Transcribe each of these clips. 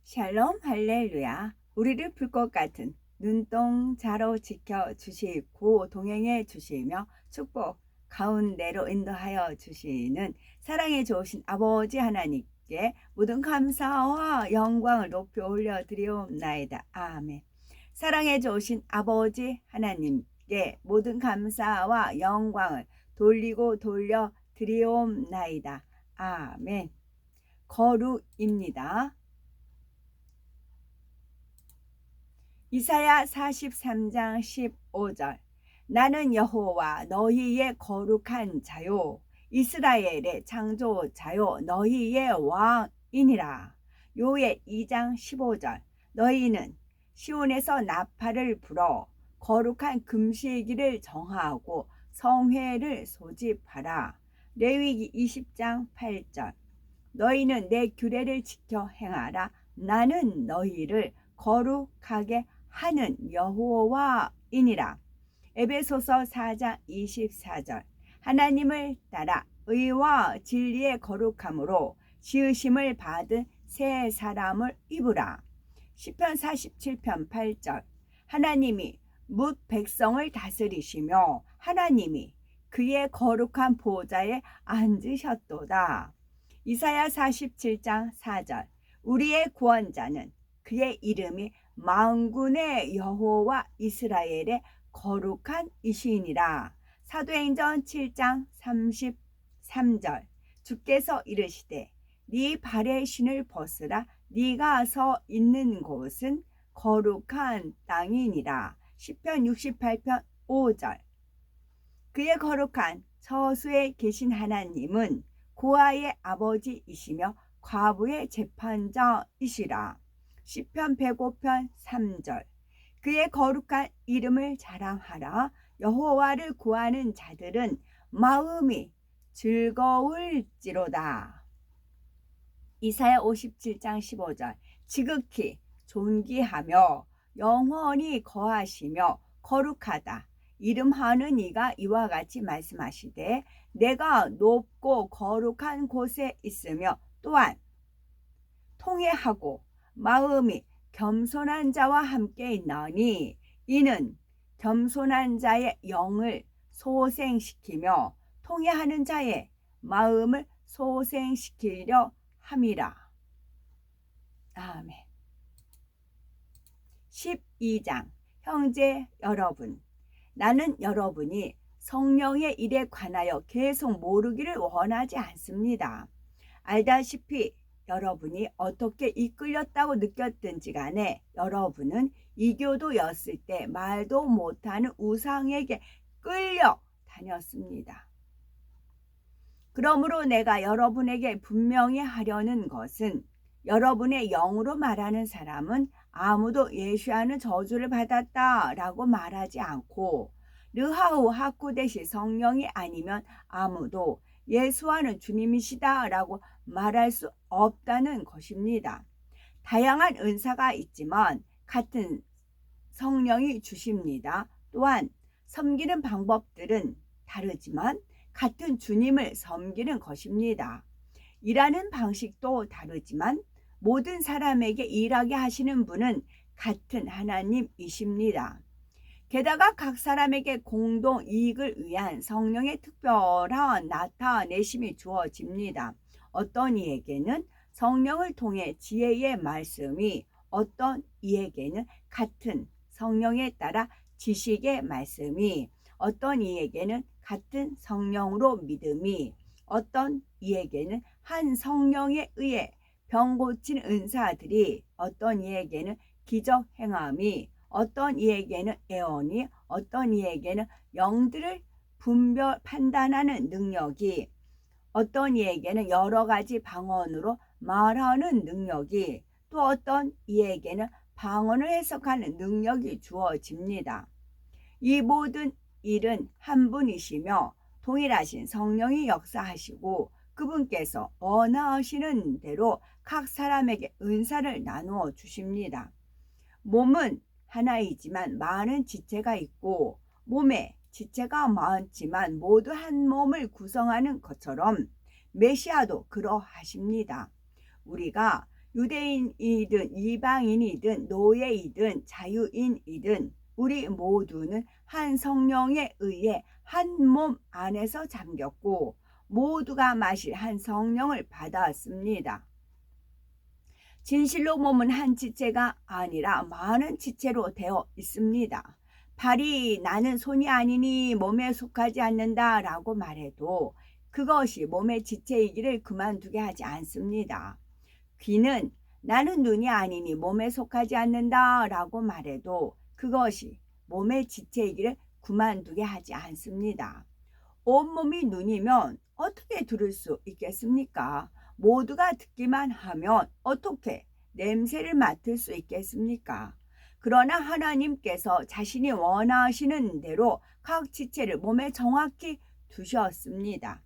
샬롬 할렐루야. 우리를 풀 것 같은 눈동자로 지켜주시고 동행해 주시며 축복 가운데로 인도하여 주시는 사랑에 좋으신 아버지 하나님께 모든 감사와 영광을 높이 올려드리옵나이다. 아멘. 사랑에 좋으신 아버지 하나님께 모든 감사와 영광을 돌리고 돌려드리옵나이다. 아멘. 거룩입니다. 이사야 43장 15절. 나는 여호와 너희의 거룩한 자요 이스라엘의 창조자요 너희의 왕이니라. 요엘 2장 15절. 너희는 시온에서 나팔을 불어 거룩한 금시기를 정하고 성회를 소집하라. 레위기 20장 8절. 너희는 내 규례를 지켜 행하라. 나는 너희를 거룩하게 하는 여호와이니라. 에베소서 4장 24절. 하나님을 따라 의와 진리의 거룩함으로 지으심을 받은 새 사람을 입으라. 시편 47편 8절. 하나님이 뭇 백성을 다스리시며 하나님이 그의 거룩한 보좌에 앉으셨도다. 이사야 47장 4절. 우리의 구원자는 그의 이름이 만군의 여호와 이스라엘의 거룩한 이시니라. 사도행전 7장 33절. 주께서 이르시되 네 발의 신을 벗으라. 네가 서 있는 곳은 거룩한 땅이니라. 시편 68편 5절. 그의 거룩한 처소에 계신 하나님은 고아의 아버지이시며 과부의 재판자이시라. 시편 105편 3절. 그의 거룩한 이름을 자랑하라. 여호와를 구하는 자들은 마음이 즐거울지로다. 이사야 57장 15절. 지극히 존귀하며 영원히 거하시며 거룩하다. 이름하는 이가 이와 같이 말씀하시되 내가 높고 거룩한 곳에 있으며 또한 통회하고 마음이 겸손한 자와 함께 있나니 이는 겸손한 자의 영을 소생시키며 통회하는 자의 마음을 소생시키려 함이라. 아멘. 12장. 형제 여러분, 나는 여러분이 성령의 일에 관하여 계속 모르기를 원하지 않습니다. 알다시피 여러분이 어떻게 이끌렸다고 느꼈든지 간에 여러분은 이교도였을 때 말도 못하는 우상에게 끌려 다녔습니다. 그러므로 내가 여러분에게 분명히 하려는 것은 여러분의 영으로 말하는 사람은 아무도 예수와는 저주를 받았다라고 말하지 않고 르하우 하쿠데시 성령이 아니면 아무도 예수와는 주님이시다라고 말할 수 없다는 것입니다. 다양한 은사가 있지만 같은 성령이 주십니다. 또한 섬기는 방법들은 다르지만 같은 주님을 섬기는 것입니다. 일하는 방식도 다르지만 모든 사람에게 일하게 하시는 분은 같은 하나님이십니다. 게다가 각 사람에게 공동 이익을 위한 성령의 특별한 나타내심이 주어집니다. 어떤 이에게는 성령을 통해 지혜의 말씀이, 어떤 이에게는 같은 성령에 따라 지식의 말씀이, 어떤 이에게는 같은 성령으로 믿음이, 어떤 이에게는 한 성령에 의해 병 고친 은사들이, 어떤 이에게는 기적 행함이, 어떤 이에게는 예언이, 어떤 이에게는 영들을 분별 판단하는 능력이, 어떤 이에게는 여러 가지 방언으로 말하는 능력이, 또 어떤 이에게는 방언을 해석하는 능력이 주어집니다. 이 모든 일은 한 분이시며 동일하신 성령이 역사하시고 그분께서 원하시는 대로 각 사람에게 은사를 나누어 주십니다. 몸은 하나이지만 많은 지체가 있고 몸에 지체가 많지만 모두 한 몸을 구성하는 것처럼 메시아도 그러하십니다. 우리가 유대인이든 이방인이든 노예이든 자유인이든 우리 모두는 한 성령에 의해 한 몸 안에서 잠겼고 모두가 마실 한 성령을 받았습니다. 진실로 몸은 한 지체가 아니라 많은 지체로 되어 있습니다. 발이 나는 손이 아니니 몸에 속하지 않는다 라고 말해도 그것이 몸의 지체이기를 그만두게 하지 않습니다. 귀는 나는 눈이 아니니 몸에 속하지 않는다 라고 말해도 그것이 몸의 지체이기를 그만두게 하지 않습니다. 온몸이 눈이면 어떻게 들을 수 있겠습니까? 모두가 듣기만 하면 어떻게 냄새를 맡을 수 있겠습니까? 그러나 하나님께서 자신이 원하시는 대로 각 지체를 몸에 정확히 두셨습니다.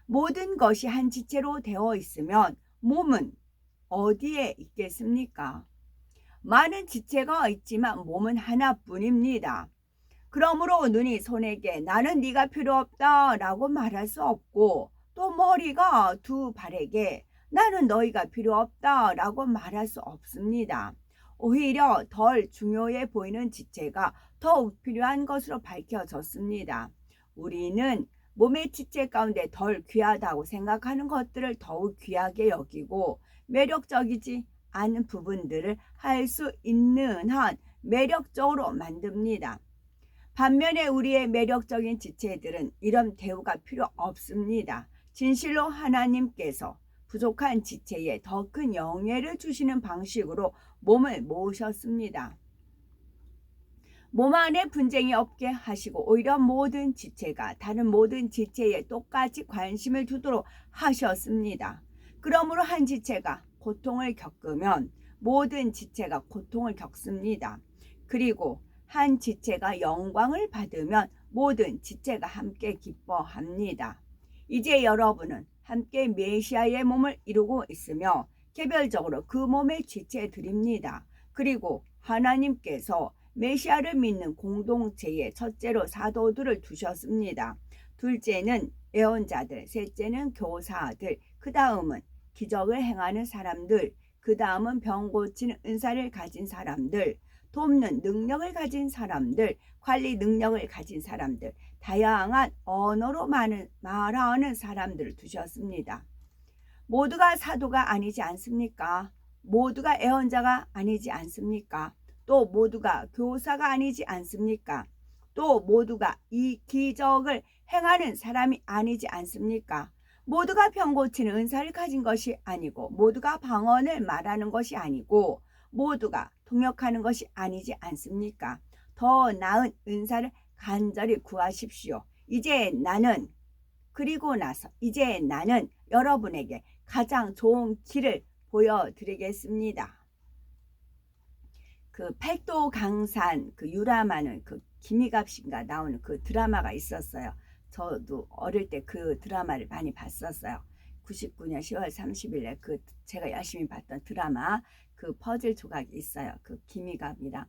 모든 것이 한 지체로 되어 있으면 몸은 어디에 있겠습니까? 많은 지체가 있지만 몸은 하나뿐입니다. 그러므로 눈이 손에게 나는 네가 필요 없다 라고 말할 수 없고 또 머리가 두 발에게 나는 너희가 필요 없다 라고 말할 수 없습니다. 오히려 덜 중요해 보이는 지체가 더욱 필요한 것으로 밝혀졌습니다. 우리는 몸의 지체 가운데 덜 귀하다고 생각하는 것들을 더욱 귀하게 여기고 매력적이지 않은 부분들을 할 수 있는 한 매력적으로 만듭니다. 반면에 우리의 매력적인 지체들은 이런 대우가 필요 없습니다. 진실로 하나님께서 부족한 지체에 더 큰 영예를 주시는 방식으로 몸을 모으셨습니다. 몸 안에 분쟁이 없게 하시고 오히려 모든 지체가 다른 모든 지체에 똑같이 관심을 두도록 하셨습니다. 그러므로 한 지체가 고통을 겪으면 모든 지체가 고통을 겪습니다. 그리고 한 지체가 영광을 받으면 모든 지체가 함께 기뻐합니다. 이제 여러분은 함께 메시아의 몸을 이루고 있으며 개별적으로 그 몸의 지체들입니다. 그리고 하나님께서 메시아를 믿는 공동체에 첫째로 사도들을 두셨습니다. 둘째는 예언자들, 셋째는 교사들, 그 다음은 기적을 행하는 사람들, 그 다음은 병 고치는 은사를 가진 사람들, 돕는 능력을 가진 사람들, 관리 능력을 가진 사람들, 다양한 언어로 말하는 사람들을 두셨습니다. 모두가 사도가 아니지 않습니까? 모두가 예언자가 아니지 않습니까? 또 모두가 교사가 아니지 않습니까? 또 모두가 이 기적을 행하는 사람이 아니지 않습니까? 모두가 병 고치는 은사를 가진 것이 아니고 모두가 방언을 말하는 것이 아니고 모두가 통역하는 것이 아니지 않습니까? 더 나은 은사를 간절히 구하십시오. 이제 나는 여러분에게 가장 좋은 길을 보여드리겠습니다. 그 팔도 강산 그 유람하는 그 김희갑 씨가 나오는 그 드라마가 있었어요. 저도 어릴 때 그 드라마를 많이 봤었어요. 99년 10월 30일에 그 제가 열심히 봤던 드라마 그 퍼즐 조각이 있어요. 그 김희갑이랑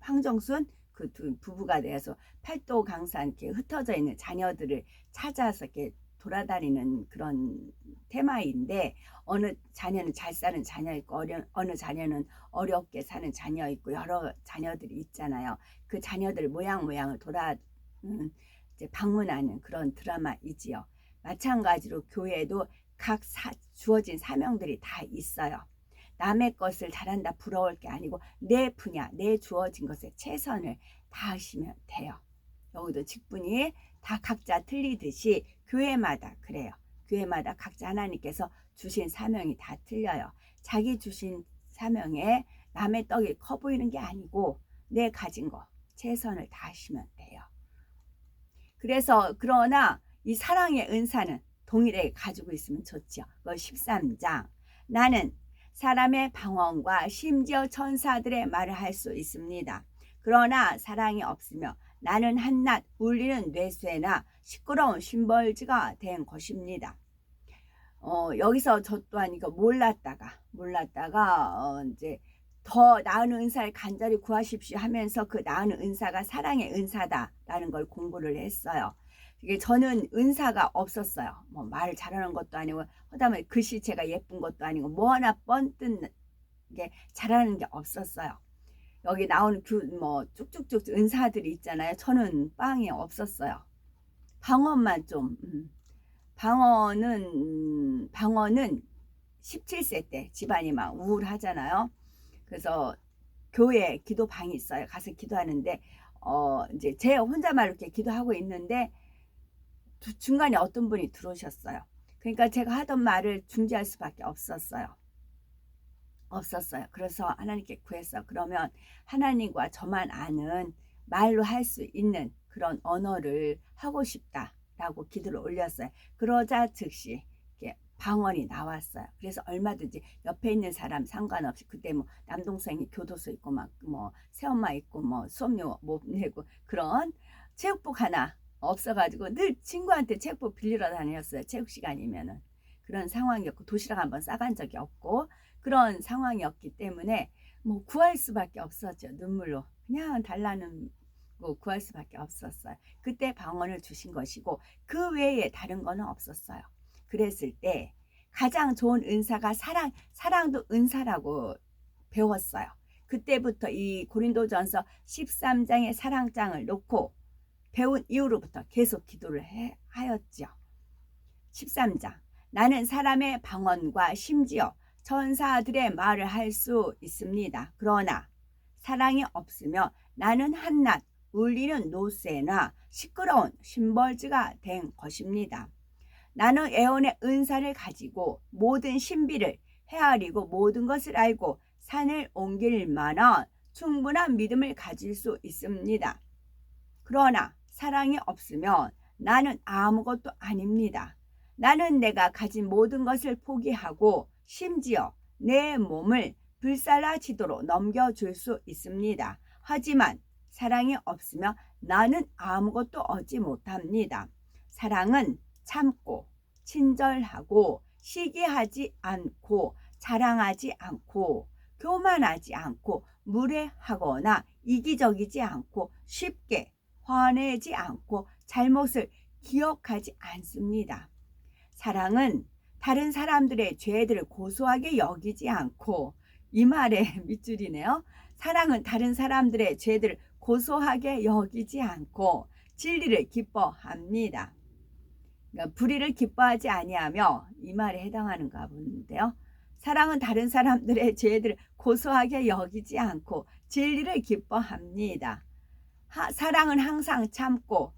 황정순 그 두 부부가 돼서 팔도 강산 이렇게 흩어져 있는 자녀들을 찾아서 이렇게 돌아다니는 그런 테마인데 어느 자녀는 잘 사는 자녀 있고 어느 자녀는 어렵게 사는 자녀 있고 여러 자녀들이 있잖아요. 그 자녀들 모양을 이제 방문하는 그런 드라마이지요. 마찬가지로 교회에도 각 주어진 사명들이 다 있어요. 남의 것을 잘한다 부러울 게 아니고 내 분야, 내 주어진 것에 최선을 다하시면 돼요. 여기도 직분이 다 각자 틀리듯이 교회마다 그래요. 교회마다 각자 하나님께서 주신 사명이 다 틀려요. 자기 주신 사명에 남의 떡이 커 보이는 게 아니고 내 가진 거 최선을 다하시면 돼요. 그러나 이 사랑의 은사는 동일하게 가지고 있으면 좋죠. 13장 나는 사람의 방언과 심지어 천사들의 말을 할 수 있습니다. 그러나 사랑이 없으며 나는 한낱 울리는 뇌쇠나 시끄러운 심벌지가 된 것입니다. 여기서 저 또한 이거 몰랐다가 이제 더 나은 은사를 간절히 구하십시오 하면서 그 나은 은사가 사랑의 은사다라는 걸 공부를 했어요. 이게 저는 은사가 없었어요. 뭐 말을 잘하는 것도 아니고 그다음에 글씨체가 예쁜 것도 아니고 뭐 하나 뻔뜬 게 잘하는 게 없었어요. 여기 나오는 뭐 쭉쭉쭉 은사들이 있잖아요. 저는 빵이 없었어요. 방언만 좀 방언은 17세 때 집안이 막 우울하잖아요. 그래서 교회 기도방이 있어요. 가서 기도하는데 이제 제 혼자만 이렇게 기도하고 있는데 중간에 어떤 분이 들어오셨어요. 그러니까 제가 하던 말을 중지할 수밖에 없었어요. 그래서 하나님께 구했어. 그러면 하나님과 저만 아는 말로 할 수 있는 그런 언어를 하고 싶다라고 기도를 올렸어요. 그러자 즉시 방언이 나왔어요. 그래서 얼마든지 옆에 있는 사람 상관없이, 그때 뭐 남동생이 교도소 있고 막 뭐 새엄마 있고 뭐 수업료 못 내고 그런, 체육복 하나 없어가지고 늘 친구한테 체육복 빌리러 다녔어요. 체육 시간이면은. 그런 상황이었고 도시락 한번 싸간 적이 없고 그런 상황이었기 때문에 뭐 구할 수밖에 없었죠. 눈물로 그냥 달라는 거 구할 수밖에 없었어요. 그때 방언을 주신 것이고 그 외에 다른 거는 없었어요. 그랬을 때 가장 좋은 은사가 사랑도 은사라고 배웠어요. 그때부터 이 고린도전서 13장의 사랑장을 놓고 배운 이후로부터 계속 기도를 하였죠. 13장. 나는 사람의 방언과 심지어 천사들의 말을 할 수 있습니다. 그러나 사랑이 없으면 나는 한낱 울리는 노새나 시끄러운 심벌즈가 된 것입니다. 나는 애원의 은사를 가지고 모든 신비를 헤아리고 모든 것을 알고 산을 옮길 만한 충분한 믿음을 가질 수 있습니다. 그러나 사랑이 없으면 나는 아무것도 아닙니다. 나는 내가 가진 모든 것을 포기하고 심지어 내 몸을 불살라지도록 넘겨줄 수 있습니다. 하지만 사랑이 없으면 나는 아무것도 얻지 못합니다. 사랑은 참고 친절하고 시기하지 않고 자랑하지 않고 교만하지 않고 무례하거나 이기적이지 않고 쉽게 화내지 않고 잘못을 기억하지 않습니다. 사랑은 다른 사람들의 죄들을 고소하게 여기지 않고, 이 말에 밑줄이네요. 사랑은 다른 사람들의 죄들을 고소하게 여기지 않고 진리를 기뻐합니다. 그러니까 불의를 기뻐하지 아니하며, 이 말에 해당하는가 본데요. 사랑은 다른 사람들의 죄들을 고소하게 여기지 않고 진리를 기뻐합니다. 사랑은 항상 참고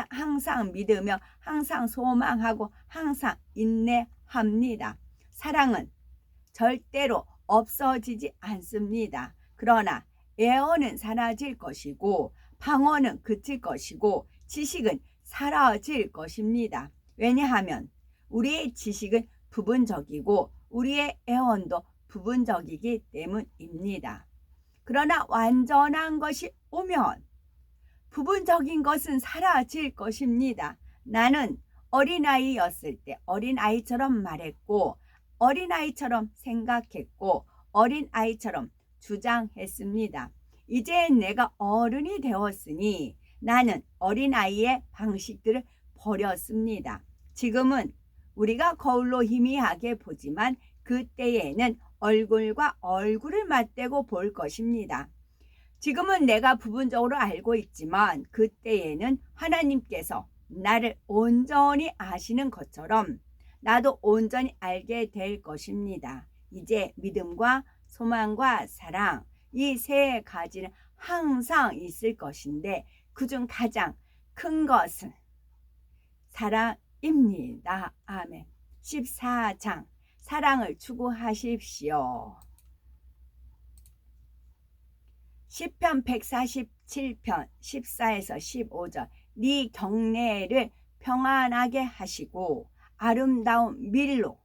항상 믿으며 항상 소망하고 항상 인내합니다. 사랑은 절대로 없어지지 않습니다. 그러나 애언은 사라질 것이고 방언은 그칠 것이고 지식은 사라질 것입니다. 왜냐하면 우리의 지식은 부분적이고 우리의 애언도 부분적이기 때문입니다. 그러나 완전한 것이 오면 부분적인 것은 사라질 것입니다. 나는 어린아이였을 때 어린아이처럼 말했고 어린아이처럼 생각했고 어린아이처럼 주장했습니다. 이제 내가 어른이 되었으니 나는 어린아이의 방식들을 버렸습니다. 지금은 우리가 거울로 희미하게 보지만 그때에는 얼굴과 얼굴을 맞대고 볼 것입니다. 지금은 내가 부분적으로 알고 있지만 그때에는 하나님께서 나를 온전히 아시는 것처럼 나도 온전히 알게 될 것입니다. 이제 믿음과 소망과 사랑, 이 세 가지는 항상 있을 것인데 그중 가장 큰 것은 사랑입니다. 아멘. 14장. 사랑을 추구하십시오. 시편 147편 14에서 15절. 네 경내를 평안하게 하시고 아름다운 밀로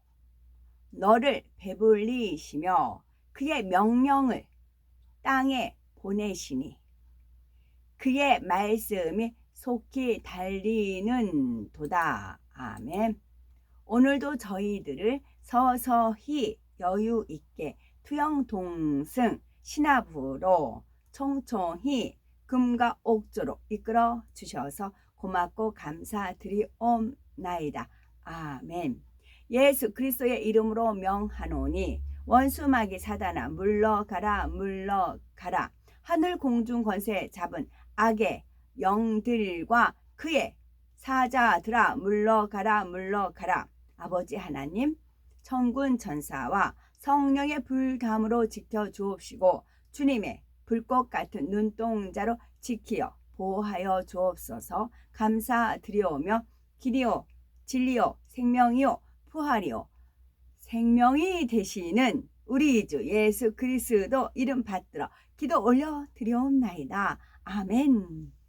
너를 배불리시며 그의 명령을 땅에 보내시니 그의 말씀이 속히 달리는 도다. 아멘. 오늘도 저희들을 서서히 여유 있게 투영동승 신압으로 총총히 금과 옥조로 이끌어 주셔서 고맙고 감사드리옵나이다. 아멘. 예수 그리스도의 이름으로 명하노니 원수마귀 사단아 물러가라 물러가라. 하늘 공중 권세 잡은 악의 영들과 그의 사자들아 물러가라 물러가라. 아버지 하나님 천군 천사와 성령의 불감으로 지켜주옵시고 주님의 불꽃 같은 눈동자로 지키어 보호하여 주옵소서. 감사드리오며 길이요 진리요 생명이요 부활이요 생명이 되시는 우리 주 예수 그리스도 이름 받들어 기도 올려 드리옵나이다. 아멘.